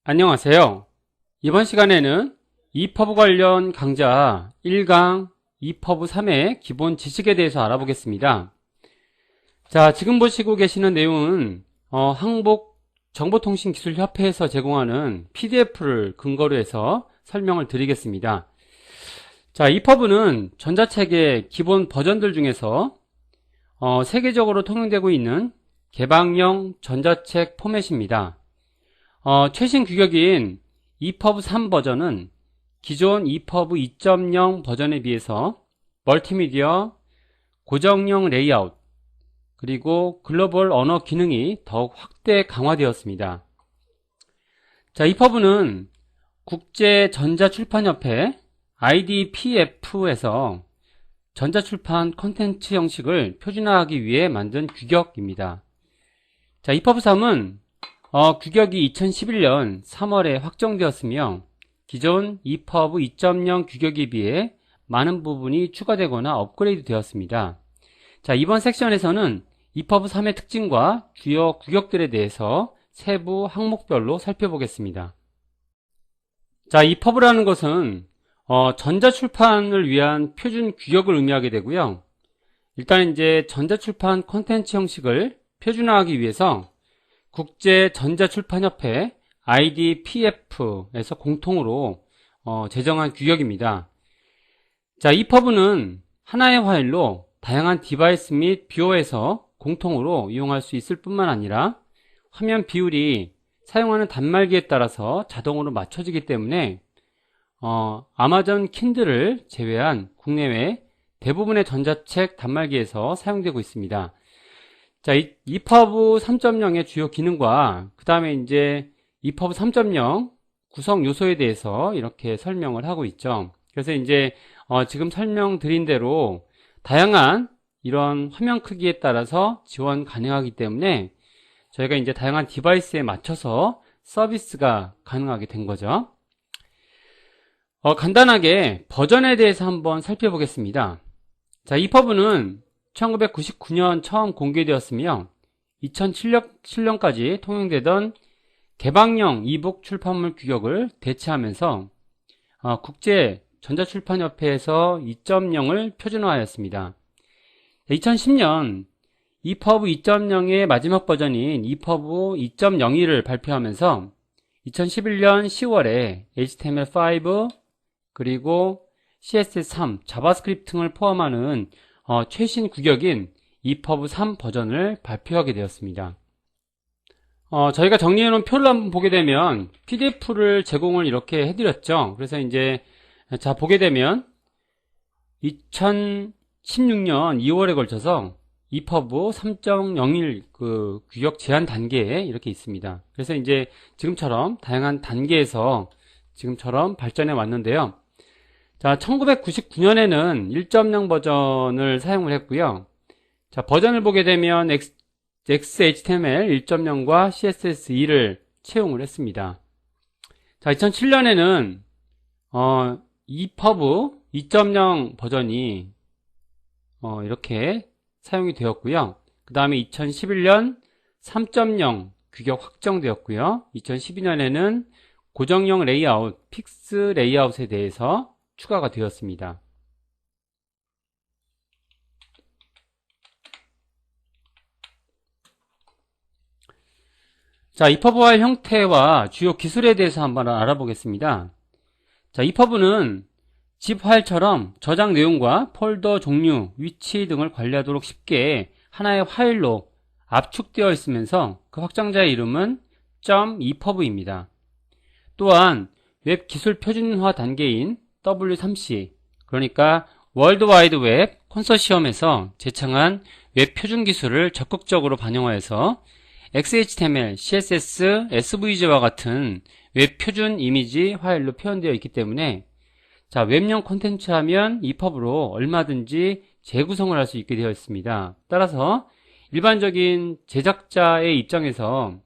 안녕하세요. 이번 시간에는 EPUB 관련 강좌 1강 EPUB 3의 기본 지식에 대해서 알아보겠습니다. 자, 지금 보시고 계시는 내용은 한국정보통신기술협회에서 제공하는 PDF를 근거로 해서 설명을 드리겠습니다. 자, EPUB는 전자책의 기본 버전들 중에서 세계적으로 통용되고 있는 개방형 전자책 포맷입니다. 최신 규격인 EPUB 3 버전은 기존 EPUB 2.0 버전에 비해서 멀티미디어, 고정형 레이아웃, 그리고 글로벌 언어 기능이 더욱 확대 강화되었습니다. 자, EPUB는 국제전자출판협회 IDPF에서 전자출판 콘텐츠 형식을 표준화하기 위해 만든 규격입니다. 자, EPUB 3은 규격이 2011년 3월에 확정되었으며 기존 EPUB 2.0 규격에 비해 많은 부분이 추가되거나 업그레이드 되었습니다. 자, 이번 섹션에서는 EPUB 3의 특징과 주요 규격들에 대해서 세부 항목별로 살펴보겠습니다. 자, EPUB라는 것은 전자출판을 위한 표준 규격을 의미하게 되고요. 일단 이제 전자출판 콘텐츠 형식을 표준화하기 위해서 국제전자출판협회 IDPF에서 공통으로 제정한 규격입니다. 자, EPUB는 하나의 파일로 다양한 디바이스 및 뷰어에서 공통으로 이용할 수 있을 뿐만 아니라 화면 비율이 사용하는 단말기에 따라서 자동으로 맞춰지기 때문에 아마존 킨들을 제외한 국내외 대부분의 전자책 단말기에서 사용되고 있습니다. 자, EPUB 3.0의 주요 기능과 그 다음에 이제 EPUB 3.0 구성 요소에 대해서 이렇게 설명을 하고 있죠. 그래서 이제 지금 설명드린 대로 다양한 이런 화면 크기에 따라서 지원 가능하기 때문에 저희가 이제 다양한 디바이스에 맞춰서 서비스가 가능하게 된 거죠. 간단하게 버전에 대해서 한번 살펴보겠습니다. 자, EPUB는 1999년 처음 공개되었으며 2007년까지 통용되던 개방형 이북 출판물 규격을 대체하면서 국제 전자출판협회에서 2.0을 표준화하였습니다. 2010년 EPUB 2.0의 마지막 버전인 EPUB 2.01을 발표하면서 2011년 10월에 HTML5 그리고 CSS3, 자바스크립트 등을 포함하는 최신 규격인 EPUB 3 버전을 발표하게 되었습니다. 저희가 정리해놓은 표를 한번 보게 되면 PDF를 제공을 이렇게 해드렸죠. 그래서 이제 자 보게 되면 2016년 2월에 걸쳐서 EPUB 3.01 그 규격 제한 단계에 이렇게 있습니다. 그래서 이제 지금처럼 다양한 단계에서 지금처럼 발전해 왔는데요. 자, 1999년에는 1.0 버전을 사용을 했고요. 자, 버전을 보게 되면 XHTML 1.0과 CSS2를 채용을 했습니다. 자, 2007년에는 EPUB 2.0 버전이 이렇게 사용이 되었고요. 그 다음에 2011년 3.0 규격 확정되었고요. 2012년에는 고정형 레이아웃, 픽스 레이아웃에 대해서 추가가 되었습니다. 자, EPUB 파일 형태와 주요 기술에 대해서 한번 알아보겠습니다. 자, EPUB는 zip 파일처럼 저장 내용과 폴더 종류, 위치 등을 관리하도록 쉽게 하나의 파일로 압축되어 있으면서 그 확장자의 이름은 .epub입니다. 또한 웹 기술 표준화 단계인 W3C, 그러니까 월드와이드 웹 컨소시엄에서 제창한 웹 표준 기술을 적극적으로 반영하여서 XHTML, CSS, SVG와 같은 웹 표준 이미지 파일로 표현되어 있기 때문에 자, 웹용 콘텐츠 하면 EPUB로 얼마든지 재구성을 할 수 있게 되어 있습니다. 따라서 일반적인 제작자의 입장에서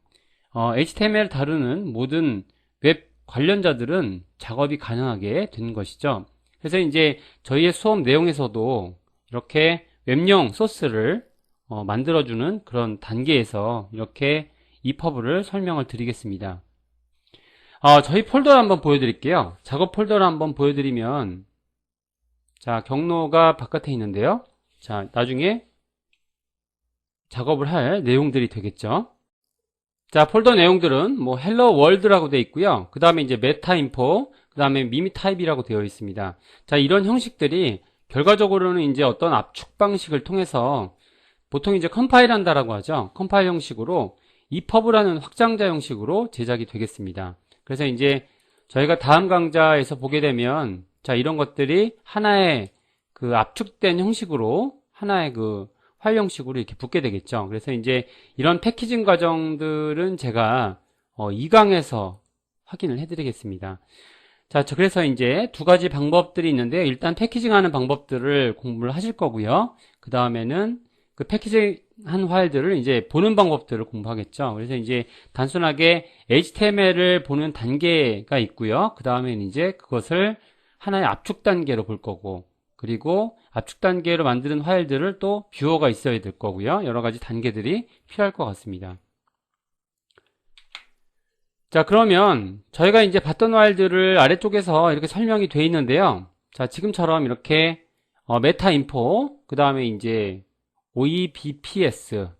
HTML 다루는 모든 웹 관련자들은 작업이 가능하게 된 것이죠. 그래서 이제 저희의 수업 내용에서도 이렇게 웹용 소스를 만들어주는 그런 단계에서 이렇게 EPUB를 설명을 드리겠습니다. 저희 폴더를 한번 보여드릴게요. 작업 폴더를 한번 보여드리면, 자, 경로가 바깥에 있는데요. 자, 나중에 작업을 할 내용들이 되겠죠. 자, 폴더 내용들은 뭐 헬로 월드라고 되어 있고요. 그 다음에 이제 메타 인포, 그 다음에 미미 타입이라고 되어 있습니다. 자, 이런 형식들이 결과적으로는 이제 어떤 압축 방식을 통해서 보통 이제 컴파일 한다라고 하죠. 컴파일 형식으로 EPUB라는 확장자 형식으로 제작이 되겠습니다. 그래서 이제 저희가 다음 강좌에서 보게 되면, 자, 이런 것들이 하나의 그 압축된 형식으로, 하나의 그 파일 형식으로 이렇게 붙게 되겠죠. 그래서 이제 이런 패키징 과정들은 제가 2강에서 확인을 해드리겠습니다. 자, 그래서 이제 두 가지 방법들이 있는데, 일단 패키징 하는 방법들을 공부를 하실 거고요. 그 다음에는 그 패키징 한 파일들을 이제 보는 방법들을 공부하겠죠. 그래서 이제 단순하게 HTML을 보는 단계가 있고요. 그 다음에는 이제 그것을 하나의 압축 단계로 볼 거고, 그리고 압축 단계로 만드는 파일들을 또 뷰어가 있어야 될 거고요. 여러 가지 단계들이 필요할 것 같습니다. 자, 그러면 저희가 이제 봤던 파일들을 아래쪽에서 이렇게 설명이 되어 있는데요. 자, 지금처럼 이렇게 메타 인포, 그 다음에 이제 OEBPS,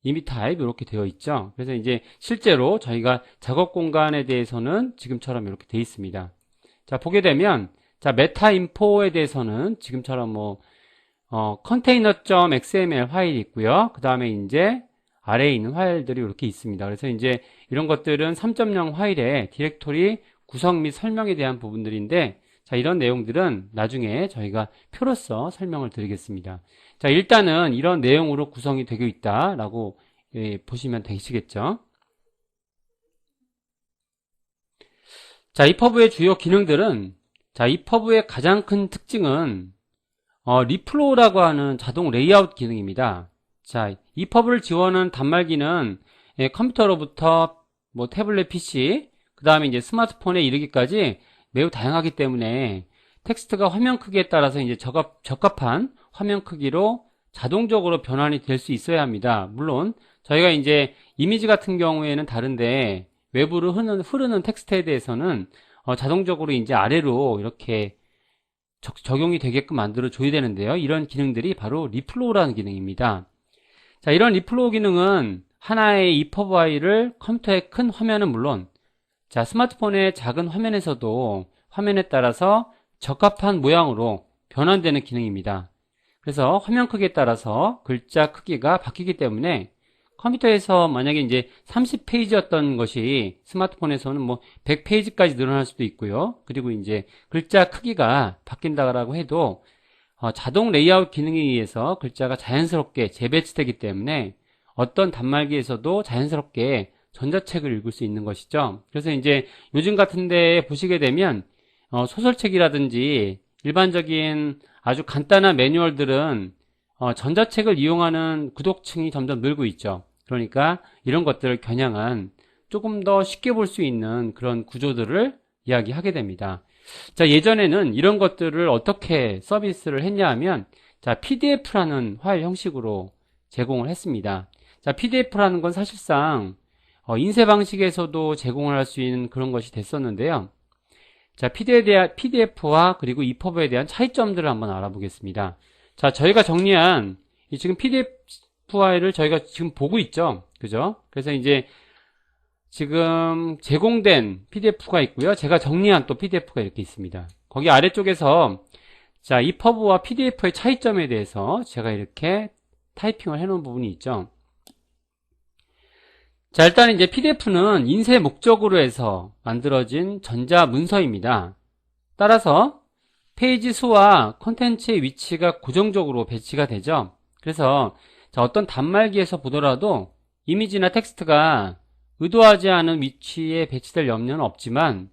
이미 타입 이렇게 되어 있죠. 그래서 이제 실제로 저희가 작업 공간에 대해서는 지금처럼 이렇게 되어 있습니다. 자, 보게 되면, 자, 메타 인포에 대해서는 지금처럼 뭐 container.xml 파일이 있고요. 그 다음에 이제 아래에 있는 파일들이 이렇게 있습니다. 그래서 이제 이런 것들은 3.0 파일의 디렉토리 구성 및 설명에 대한 부분들인데, 자, 이런 내용들은 나중에 저희가 표로서 설명을 드리겠습니다. 자, 일단은 이런 내용으로 구성이 되고 있다라고 보시면 되시겠죠. 자, EPUB의 주요 기능들은, 자, EPUB의 가장 큰 특징은 리플로우라고 하는 자동 레이아웃 기능입니다. 자, EPUB를 지원하는 단말기는 컴퓨터로부터 뭐 태블릿 PC, 그 다음에 이제 스마트폰에 이르기까지 매우 다양하기 때문에 텍스트가 화면 크기에 따라서 이제 적합한 화면 크기로 자동적으로 변환이 될 수 있어야 합니다. 물론 저희가 이제 이미지 같은 경우에는 다른데 외부로 흐르는 텍스트에 대해서는 자동적으로 이제 아래로 이렇게 적용이 되게끔 만들어 줘야 되는데요. 이런 기능들이 바로 리플로우라는 기능입니다. 자, 이런 리플로우 기능은 하나의 EPUB 파일을 컴퓨터의 큰 화면은 물론, 자, 스마트폰의 작은 화면에서도 화면에 따라서 적합한 모양으로 변환되는 기능입니다. 그래서 화면 크기에 따라서 글자 크기가 바뀌기 때문에 컴퓨터에서 만약에 이제 30페이지였던 것이 스마트폰에서는 뭐 100페이지까지 늘어날 수도 있고요. 그리고 이제 글자 크기가 바뀐다고 해도 자동 레이아웃 기능에 의해서 글자가 자연스럽게 재배치되기 때문에 어떤 단말기에서도 자연스럽게 전자책을 읽을 수 있는 것이죠. 그래서 이제 요즘 같은 데 보시게 되면 소설책이라든지 일반적인 아주 간단한 매뉴얼들은 전자책을 이용하는 구독층이 점점 늘고 있죠. 그러니까 이런 것들을 겨냥한 조금 더 쉽게 볼 수 있는 그런 구조들을 이야기하게 됩니다. 자, 예전에는 이런 것들을 어떻게 서비스를 했냐 하면, 자, PDF라는 파일 형식으로 제공을 했습니다. 자, PDF라는 건 사실상 인쇄 방식에서도 제공을 할 수 있는 그런 것이 됐었는데요. 자, PDF와 그리고 EPUB에 대한 차이점들을 한번 알아보겠습니다. 자, 저희가 정리한 지금 PDF 파일을 저희가 지금 보고 있죠. 그죠? 그래서 이제 지금 제공된 PDF가 있고요. 제가 정리한 또 PDF가 이렇게 있습니다. 거기 아래쪽에서 자, EPUB와 PDF의 차이점에 대해서 제가 이렇게 타이핑을 해 놓은 부분이 있죠. 자, 일단 이제 PDF는 인쇄 목적으로 해서 만들어진 전자 문서입니다. 따라서 페이지 수와 콘텐츠의 위치가 고정적으로 배치가 되죠. 그래서 자, 어떤 단말기에서 보더라도 이미지나 텍스트가 의도하지 않은 위치에 배치될 염려는 없지만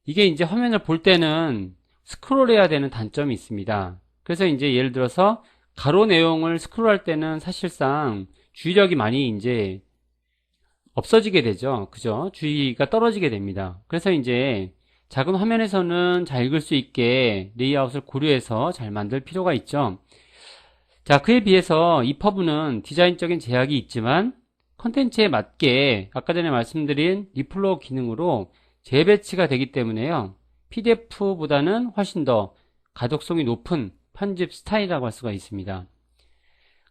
이게 이제 화면을 볼 때는 스크롤해야 되는 단점이 있습니다. 그래서 이제 예를 들어서 가로 내용을 스크롤할 때는 사실상 주의력이 많이 이제 없어지게 되죠. 그죠? 주의가 떨어지게 됩니다. 그래서 이제 작은 화면에서는 잘 읽을 수 있게 레이아웃을 고려해서 잘 만들 필요가 있죠. 자, 그에 비해서 EPUB는 디자인적인 제약이 있지만 컨텐츠에 맞게 아까 전에 말씀드린 리플로우 기능으로 재배치가 되기 때문에요. PDF보다는 훨씬 더 가독성이 높은 편집 스타일이라고 할 수가 있습니다.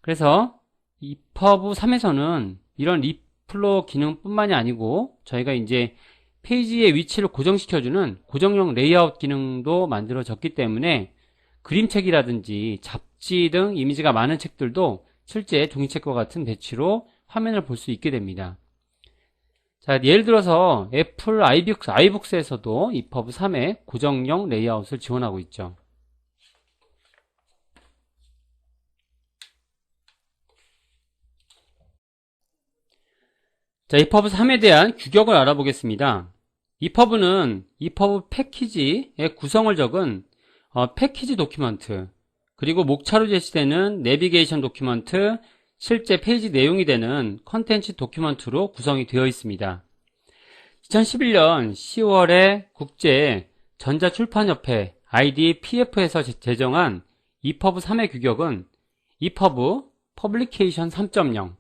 그래서 EPUB 3에서는 이런 리플로 기능뿐만이 아니고 저희가 이제 페이지의 위치를 고정시켜주는 고정형 레이아웃 기능도 만들어졌기 때문에 그림책이라든지 잡지 등 이미지가 많은 책들도 실제 종이책과 같은 배치로 화면을 볼 수 있게 됩니다. 자, 예를 들어서 애플 아이북스에서도 EPUB 3의 고정형 레이아웃을 지원하고 있죠. 자, EPUB 3에 대한 규격을 알아보겠습니다. EPUB는 EPUB 패키지의 구성을 적은 패키지 도큐먼트, 그리고 목차로 제시되는 내비게이션 도큐먼트, 실제 페이지 내용이 되는 컨텐츠 도큐먼트로 구성이 되어 있습니다. 2011년 10월에 국제 전자출판협회 IDPF에서 제정한 EPUB 3의 규격은 EPUB 퍼블리케이션 3.0,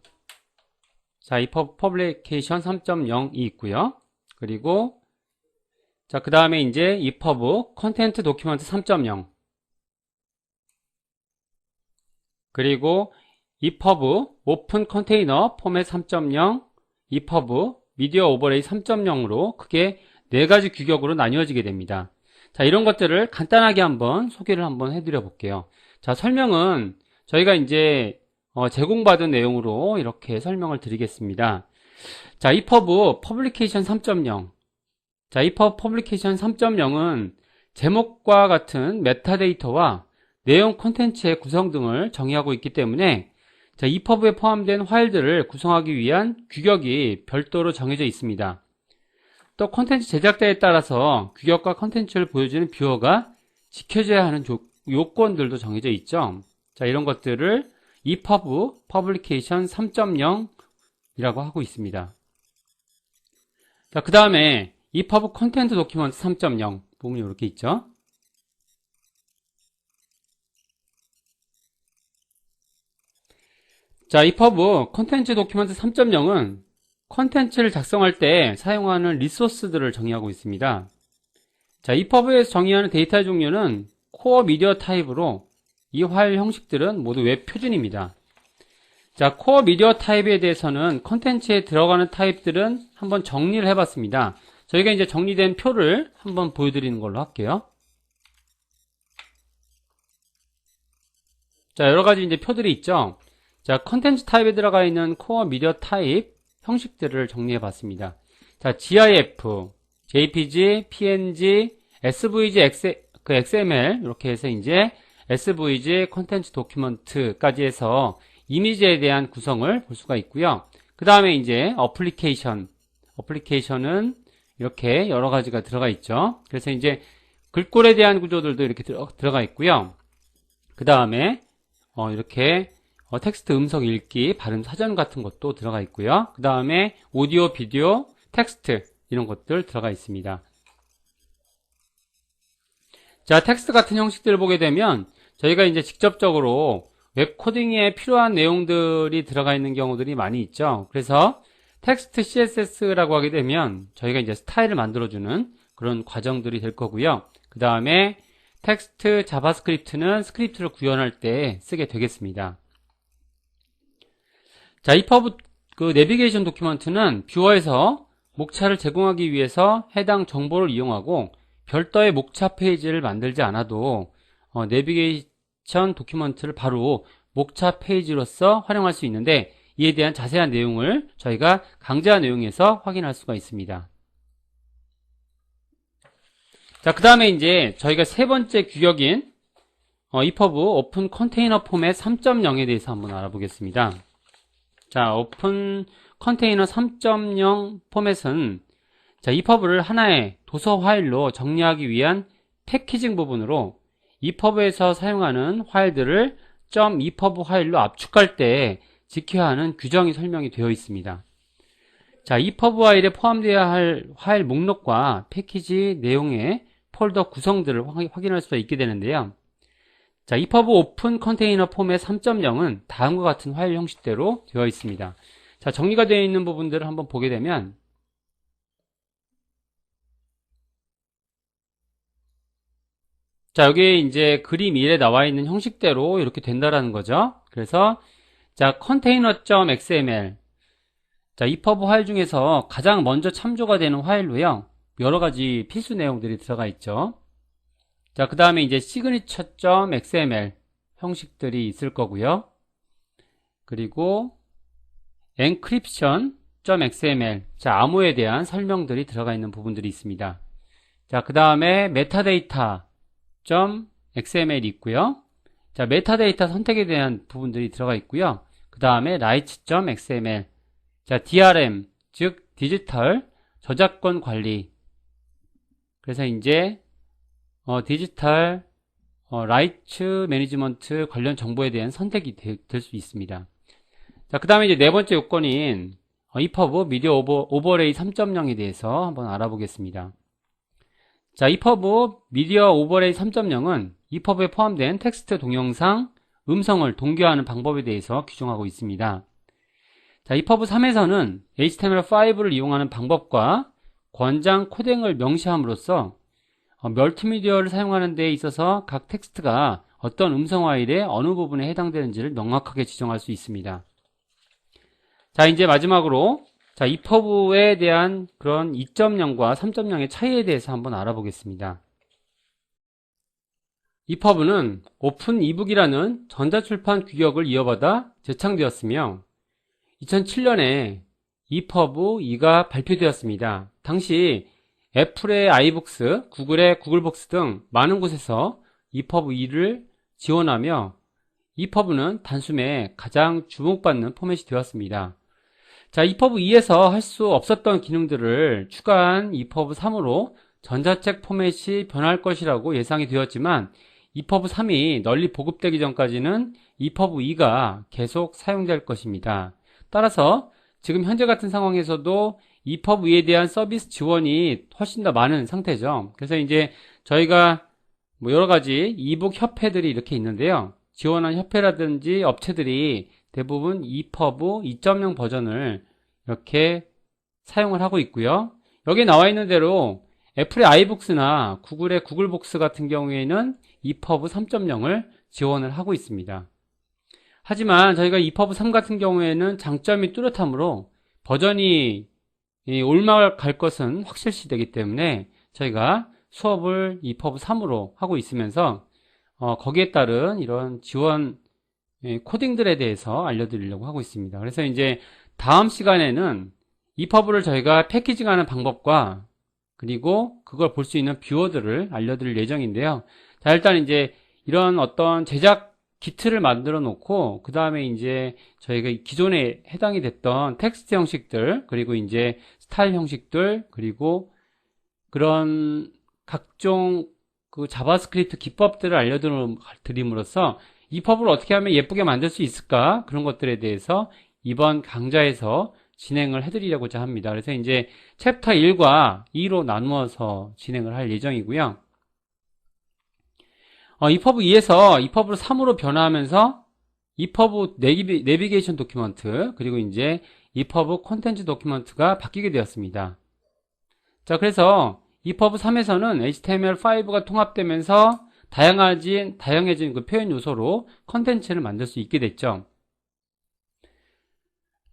자, EPUB 퍼블리케이션 3.0이 있고요. 그리고 자, 그 다음에 이제 EPUB 컨텐트 도큐먼트 3.0, 그리고 EPUB 오픈 컨테이너 포맷 3.0, EPUB 미디어 오버레이 3.0으로 크게 4가지 규격으로 나뉘어지게 됩니다. 자, 이런 것들을 간단하게 한번 소개를 한번 해드려 볼게요. 자, 설명은 저희가 이제 제공받은 내용으로 이렇게 설명을 드리겠습니다. 자, EPUB 퍼블리케이션 3.0. 자, EPUB 퍼블리케이션 3.0은 제목과 같은 메타데이터와 내용 콘텐츠의 구성 등을 정의하고 있기 때문에 자, EPUB에 포함된 파일들을 구성하기 위한 규격이 별도로 정해져 있습니다. 또 콘텐츠 제작자에 따라서 규격과 콘텐츠를 보여주는 뷰어가 지켜져야 하는 요건들도 정해져 있죠. 자, 이런 것들을 EPUB 퍼블리케이션 3.0이라고 하고 있습니다. 자, 그 다음에 EPUB 컨텐트 도큐먼트 3.0 부분이 이렇게 있죠. 자, EPUB 컨텐츠 도큐먼트 3.0은 컨텐츠를 작성할 때 사용하는 리소스들을 정의하고 있습니다. 자, EPUB에서 정의하는 데이터의 종류는 코어 미디어 타입으로 이 파일 형식들은 모두 웹 표준입니다. 자, 코어 미디어 타입에 대해서는 컨텐츠에 들어가는 타입들은 한번 정리를 해봤습니다. 저희가 이제 정리된 표를 한번 보여드리는 걸로 할게요. 자, 여러가지 이제 표들이 있죠. 자, 컨텐츠 타입에 들어가 있는 코어 미디어 타입 형식들을 정리해 봤습니다. 자, GIF, JPG, PNG, SVG, XML 이렇게 해서 이제 SVG 컨텐츠 도큐먼트까지 해서 이미지에 대한 구성을 볼 수가 있고요. 그 다음에 이제 어플리케이션은 이렇게 여러 가지가 들어가 있죠. 그래서 이제 글꼴에 대한 구조들도 이렇게 들어가 있고요. 그 다음에 이렇게 텍스트 음성 읽기, 발음 사전 같은 것도 들어가 있고요. 그 다음에 오디오, 비디오, 텍스트 이런 것들 들어가 있습니다. 자, 텍스트 같은 형식들을 보게 되면 저희가 이제 직접적으로 웹 코딩에 필요한 내용들이 들어가 있는 경우들이 많이 있죠. 그래서 텍스트 CSS라고 하게 되면 저희가 이제 스타일을 만들어주는 그런 과정들이 될 거고요. 그 다음에 텍스트 자바스크립트는 스크립트를 구현할 때 쓰게 되겠습니다. 자, EPUB 내비게이션 도큐먼트는 뷰어에서 목차를 제공하기 위해서 해당 정보를 이용하고 별도의 목차 페이지를 만들지 않아도 내비게이션 도큐먼트를 바로 목차 페이지로서 활용할 수 있는데 이에 대한 자세한 내용을 저희가 강좌 내용에서 확인할 수가 있습니다. 자, 그 다음에 이제 저희가 세 번째 규격인 EPUB 오픈 컨테이너 포맷 3.0에 대해서 한번 알아보겠습니다. 자, 오픈 컨테이너 3.0 포맷은 자, EPUB를 하나의 도서 파일로 정리하기 위한 패키징 부분으로 EPUB에서 사용하는 파일들을 .epub 파일로 압축할 때 지켜야 하는 규정이 설명이 되어 있습니다. 자, EPUB 파일에 포함되어야 할 파일 목록과 패키지 내용의 폴더 구성들을 확인할 수가 있게 되는데요. 자, EPUB 오픈 컨테이너 포맷 3.0은 다음과 같은 파일 형식대로 되어 있습니다. 자, 정리가 되어 있는 부분들을 한번 보게 되면 자, 여기 이제 그림 1에 나와 있는 형식대로 이렇게 된다라는 거죠. 그래서 자, container.xml. 자, EPUB 파일 중에서 가장 먼저 참조가 되는 파일로요. 여러 가지 필수 내용들이 들어가 있죠. 자, 그 다음에 이제 signature.xml 형식들이 있을 거고요. 그리고 encryption.xml. 자, 암호에 대한 설명들이 들어가 있는 부분들이 있습니다. 자, 그 다음에 metadata.xml이 있고요. 자, 메타데이터 선택에 대한 부분들이 들어가 있고요. 그 다음에 rights.xml. 자, DRM, 즉 디지털 저작권 관리. 그래서 이제 디지털 라이츠 매니지먼트 관련 정보에 대한 선택이 될 수 있습니다. 자, 그 다음에 이제 네 번째 요건인 EPUB 미디어 오버레이 3.0에 대해서 한번 알아보겠습니다. 자, EPUB 미디어 오버레이 3.0은 EPUB에 포함된 텍스트, 동영상, 음성을 동기화하는 방법에 대해서 규정하고 있습니다. 자, EPUB 3에서는 HTML5를 이용하는 방법과 권장 코딩을 명시함으로써 멀티미디어를 사용하는 데 있어서 각 텍스트가 어떤 음성 파일의 어느 부분에 해당되는지를 명확하게 지정할 수 있습니다. 자, 이제 마지막으로 자, EPUB에 대한 그런 2.0과 3.0의 차이에 대해서 한번 알아보겠습니다. EPUB는 오픈 이북이라는 전자출판 규격을 이어받아 제창되었으며 2007년에 EPUB 2가 발표되었습니다. 당시 애플의 아이북스, 구글의 구글북스 등 많은 곳에서 EPUB 2를 지원하며 EPUB는 단숨에 가장 주목받는 포맷이 되었습니다. 자, EPUB 2에서 할 수 없었던 기능들을 추가한 EPUB 3으로 전자책 포맷이 변할 것이라고 예상이 되었지만 EPUB 3이 널리 보급되기 전까지는 EPUB 2가 계속 사용될 것입니다. 따라서 지금 현재 같은 상황에서도 EPUB 2에 대한 서비스 지원이 훨씬 더 많은 상태죠. 그래서 이제 저희가 뭐 여러 가지 이북 협회들이 이렇게 있는데요. 지원한 협회라든지 업체들이 대부분 EPUB 2.0 버전을 이렇게 사용을 하고 있고요. 여기에 나와 있는 대로 애플의 아이북스나 구글의 구글북스 같은 경우에는 EPUB 3.0을 지원을 하고 있습니다. 하지만 저희가 EPUB 3 같은 경우에는 장점이 뚜렷하므로 버전이 올라갈 것은 확실시되기 때문에 저희가 수업을 EPUB 3으로 하고 있으면서 거기에 따른 이런 지원 코딩들에 대해서 알려드리려고 하고 있습니다. 그래서 이제 다음 시간에는 EPUB를 저희가 패키징하는 방법과 그리고 그걸 볼 수 있는 뷰어들을 알려드릴 예정인데요. 자, 일단 이제 이런 어떤 제작 기트를 만들어 놓고 그 다음에 이제 저희가 기존에 해당이 됐던 텍스트 형식들 그리고 이제 스타일 형식들 그리고 그런 각종 그 자바스크립트 기법들을 알려드림으로써 EPUB를 어떻게 하면 예쁘게 만들 수 있을까 그런 것들에 대해서 이번 강좌에서 진행을 해드리려고자 합니다. 그래서 이제 챕터 1과 2로 나누어서 진행을 할 예정이고요. EPUB 2에서 EPUB 3으로 변화하면서 EPUB 내비게이션 도큐먼트 그리고 이제 EPUB 콘텐츠 도큐먼트가 바뀌게 되었습니다. 자, 그래서 EPUB 3에서는 HTML5가 통합되면서 다양해진 그 표현 요소로 콘텐츠를 만들 수 있게 됐죠.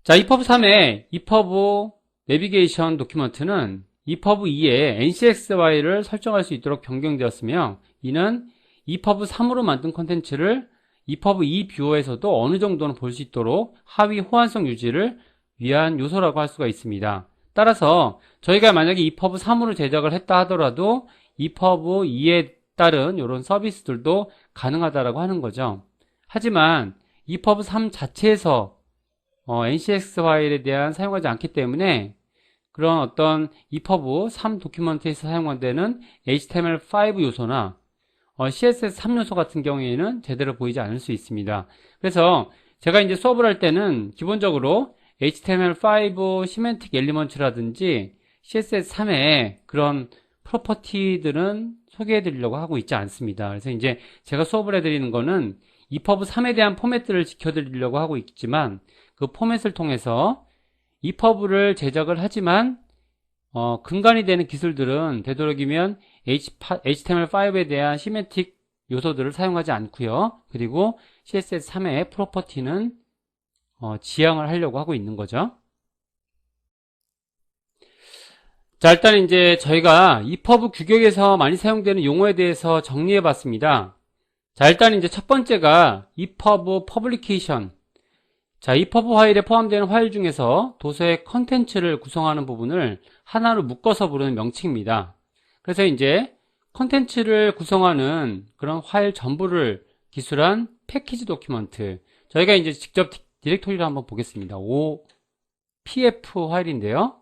자, EPUB 3의 EPUB 내비게이션 도큐먼트는 EPUB 2에 NCXY를 설정할 수 있도록 변경되었으며 이는 EPUB 3으로 만든 콘텐츠를 EPUB 2 뷰어에서도 어느 정도는 볼 수 있도록 하위 호환성 유지를 위한 요소라고 할 수가 있습니다. 따라서 저희가 만약에 EPUB 3으로 제작을 했다 하더라도 EPUB 2에 따른 이런 서비스들도 가능하다라고 하는 거죠. 하지만 EPUB 3 자체에서 NCX 파일에 대한 사용하지 않기 때문에 그런 어떤 EPUB 3 도큐먼트에서 사용되는 HTML5 요소나 CSS3 요소 같은 경우에는 제대로 보이지 않을 수 있습니다. 그래서 제가 이제 수업을 할 때는 기본적으로 HTML5 시멘틱 엘리먼트라든지 CSS3의 그런 프로퍼티들은 소개해 드리려고 하고 있지 않습니다. 그래서 이제 제가 수업을 해드리는 거는 EPUB 3에 대한 포맷들을 지켜드리려고 하고 있지만 그 포맷을 통해서 EPUB를 제작을 하지만 근간이 되는 기술들은 되도록이면 HTML5에 대한 시멘틱 요소들을 사용하지 않고요. 그리고 CSS3의 프로퍼티는 지향을 하려고 하고 있는 거죠. 자, 일단 이제 저희가 EPUB 규격에서 많이 사용되는 용어에 대해서 정리해 봤습니다. 자, 일단 이제 첫 번째가 EPUB Publication. 자, EPUB 파일에 포함되는 파일 중에서 도서의 컨텐츠를 구성하는 부분을 하나로 묶어서 부르는 명칭입니다. 그래서 이제 컨텐츠를 구성하는 그런 파일 전부를 기술한 패키지 도큐먼트. 저희가 이제 직접 디렉토리를 한번 보겠습니다. OPF 파일인데요.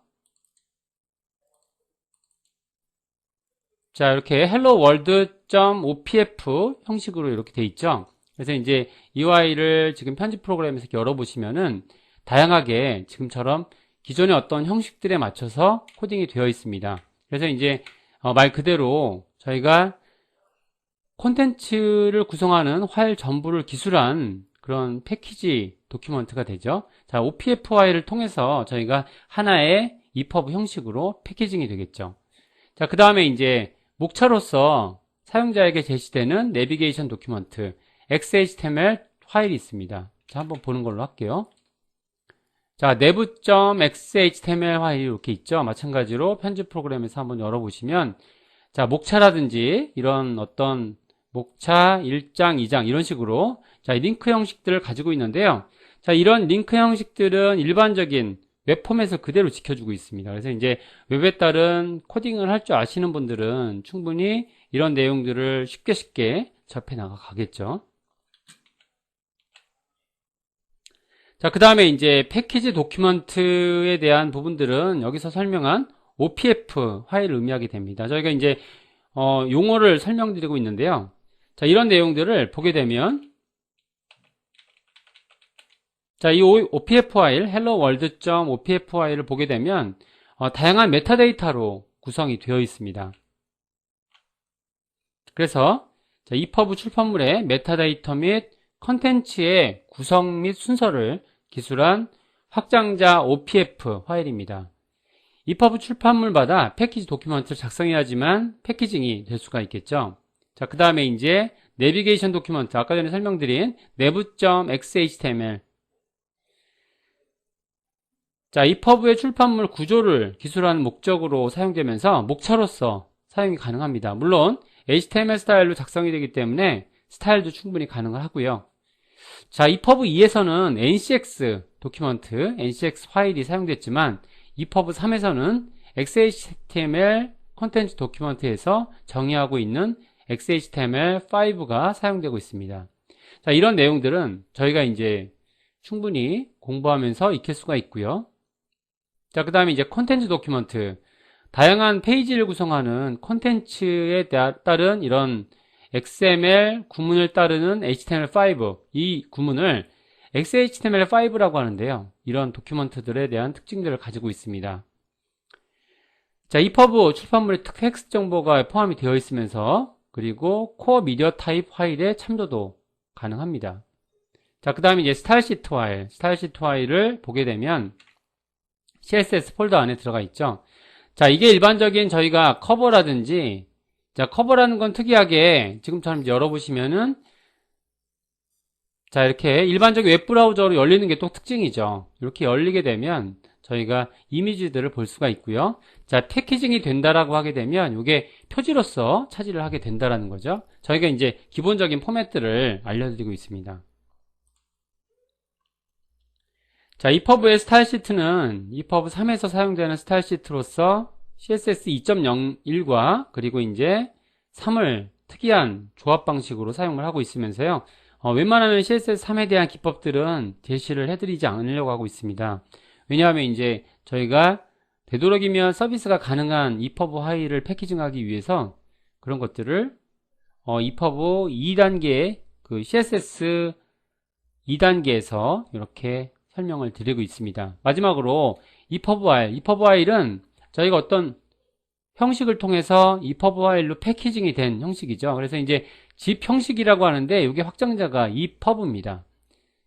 자, 이렇게 helloworld.opf 형식으로 이렇게 돼 있죠. 그래서 이제 이 파일을 지금 편집 프로그램에서 열어보시면은 다양하게 지금처럼 기존의 어떤 형식들에 맞춰서 코딩이 되어 있습니다. 그래서 이제 말 그대로 저희가 콘텐츠를 구성하는 파일 전부를 기술한 그런 패키지 도큐먼트가 되죠. 자, OPF 파일을 통해서 저희가 하나의 EPUB 형식으로 패키징이 되겠죠. 자, 그 다음에 이제 목차로서 사용자에게 제시되는 내비게이션 도큐먼트 XHTML 파일이 있습니다. 자, 한번 보는 걸로 할게요. 자, nev.xhtml 파일이 이렇게 있죠. 마찬가지로 편집 프로그램에서 한번 열어보시면 자, 목차라든지 이런 어떤 목차 1장, 2장 이런 식으로 자, 링크 형식들을 가지고 있는데요. 자, 이런 링크 형식들은 일반적인 웹 포맷을 그대로 지켜주고 있습니다. 그래서 이제 웹에 따른 코딩을 할 줄 아시는 분들은 충분히 이런 내용들을 쉽게 접해 나가겠죠. 자, 그 다음에 이제 패키지 도큐먼트에 대한 부분들은 여기서 설명한 OPF 파일을 의미하게 됩니다. 저희가 이제 용어를 설명드리고 있는데요. 자, 이런 내용들을 보게 되면 자, 이 OPF 파일, helloworld.opf 파일을 보게 되면 다양한 메타데이터로 구성이 되어 있습니다. 그래서 자, EPUB 출판물의 메타데이터 및 컨텐츠의 구성 및 순서를 기술한 확장자 OPF 파일입니다. EPUB 출판물마다 패키지 도큐먼트를 작성해야지만 패키징이 될 수가 있겠죠. 자, 그 다음에 이제 내비게이션 도큐먼트, 아까 전에 설명드린 nev.xhtml. 자, EPUB의 출판물 구조를 기술하는 목적으로 사용되면서 목차로서 사용이 가능합니다. 물론 HTML 스타일로 작성이 되기 때문에 스타일도 충분히 가능하고요. 자, EPUB 2에서는 NCX 도큐먼트, NCX 파일이 사용됐지만 EPUB 3에서는 XHTML 콘텐츠 도큐먼트에서 정의하고 있는 XHTML5가 사용되고 있습니다. 자, 이런 내용들은 저희가 이제 충분히 공부하면서 익힐 수가 있고요. 자, 그 다음에 이제 콘텐츠 도큐먼트. 다양한 페이지를 구성하는 콘텐츠에 따른 이런 XML 구문을 따르는 HTML5. 이 구문을 XHTML5라고 하는데요. 이런 도큐먼트들에 대한 특징들을 가지고 있습니다. 자, EPUB 출판물의 텍스트 정보가 포함이 되어 있으면서 그리고 코어 미디어 타입 파일의 참조도 가능합니다. 자, 그 다음에 이제 스타일시트 파일. 스타일시트 파일을 보게 되면 CSS 폴더 안에 들어가 있죠. 자, 이게 일반적인 저희가 커버라든지, 자, 커버라는 건 특이하게 지금처럼 열어보시면은, 자, 이렇게 일반적인 웹브라우저로 열리는 게 또 특징이죠. 이렇게 열리게 되면 저희가 이미지들을 볼 수가 있고요. 자, 패키징이 된다라고 하게 되면 이게 표지로서 차지를 하게 된다라는 거죠. 저희가 이제 기본적인 포맷들을 알려드리고 있습니다. 자, EPUB의 스타일 시트는 EPUB 3에서 사용되는 스타일 시트로서 CSS 2.01과 그리고 이제 3을 특이한 조합 방식으로 사용을 하고 있으면서요. 웬만하면 CSS 3에 대한 기법들은 제시를 해드리지 않으려고 하고 있습니다. 왜냐하면 이제 저희가 되도록이면 서비스가 가능한 EPUB 파일을 패키징하기 위해서 그런 것들을 EPUB 2단계 그 CSS 2단계에서 이렇게 설명을 드리고 있습니다. 마지막으로 EPUB 파일. EPUB 파일은 저희가 어떤 형식을 통해서 EPUB 파일로 패키징이 된 형식이죠. 그래서 이제 zip 형식이라고 하는데 이게 확장자가 EPUB입니다.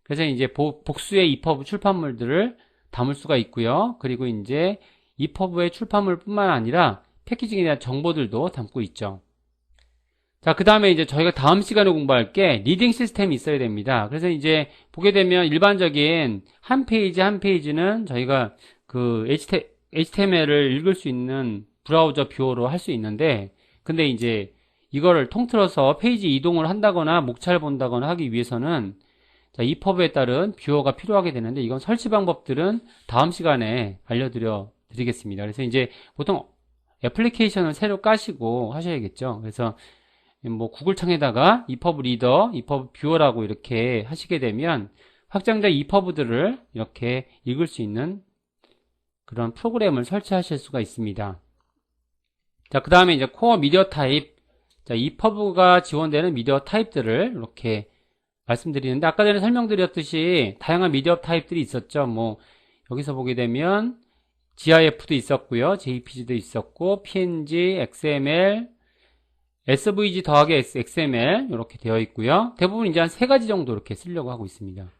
그래서 이제 복수의 EPUB 출판물들을 담을 수가 있고요. 그리고 이제 EPUB의 출판물뿐만 아니라 패키징에 대한 정보들도 담고 있죠. 자, 그 다음에 이제 저희가 다음 시간에 공부할 게 리딩 시스템이 있어야 됩니다. 그래서 이제 보게 되면 일반적인 한 페이지 한 페이지는 저희가 그 HTML을 읽을 수 있는 브라우저 뷰어로 할 수 있는데, 근데 이제 이거를 통틀어서 페이지 이동을 한다거나 목차를 본다거나 하기 위해서는 자, EPUB에 따른 뷰어가 필요하게 되는데, 이건 설치 방법들은 다음 시간에 드리겠습니다. 그래서 이제 보통 애플리케이션을 새로 까시고 하셔야겠죠. 그래서 뭐 구글 창에다가 EPUB 리더, EPUB 뷰어라고 이렇게 하시게 되면 확장된 EPUB들을 이렇게 읽을 수 있는 그런 프로그램을 설치하실 수가 있습니다. 자, 그 다음에 이제 코어 미디어 타입. 자, EPUB가 지원되는 미디어 타입들을 이렇게 말씀드리는데, 아까 전에 설명드렸듯이 다양한 미디어 타입들이 있었죠. 뭐 여기서 보게 되면 GIF도 있었고요, JPG도 있었고, PNG, XML, SVG 더하기 XML 이렇게 되어 있고요. 대부분 이제 한 세 가지 정도 이렇게 쓰려고 하고 있습니다.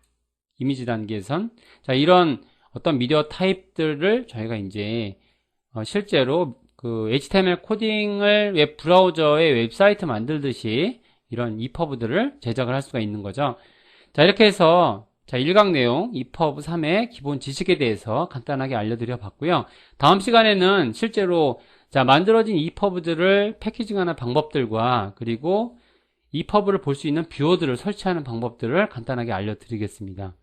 이미지 단계에선. 자, 이런 어떤 미디어 타입들을 저희가 이제 실제로 그 HTML 코딩을 웹 브라우저의 웹사이트 만들듯이 이런 EPUB들을 제작을 할 수가 있는 거죠. 자, 이렇게 해서 자, 1강 내용 EPUB 3의 기본 지식에 대해서 간단하게 알려드려 봤고요. 다음 시간에는 실제로 자, 만들어진 EPUB들을 패키징하는 방법들과 그리고 EPUB를 볼 수 있는 뷰어들을 설치하는 방법들을 간단하게 알려드리겠습니다.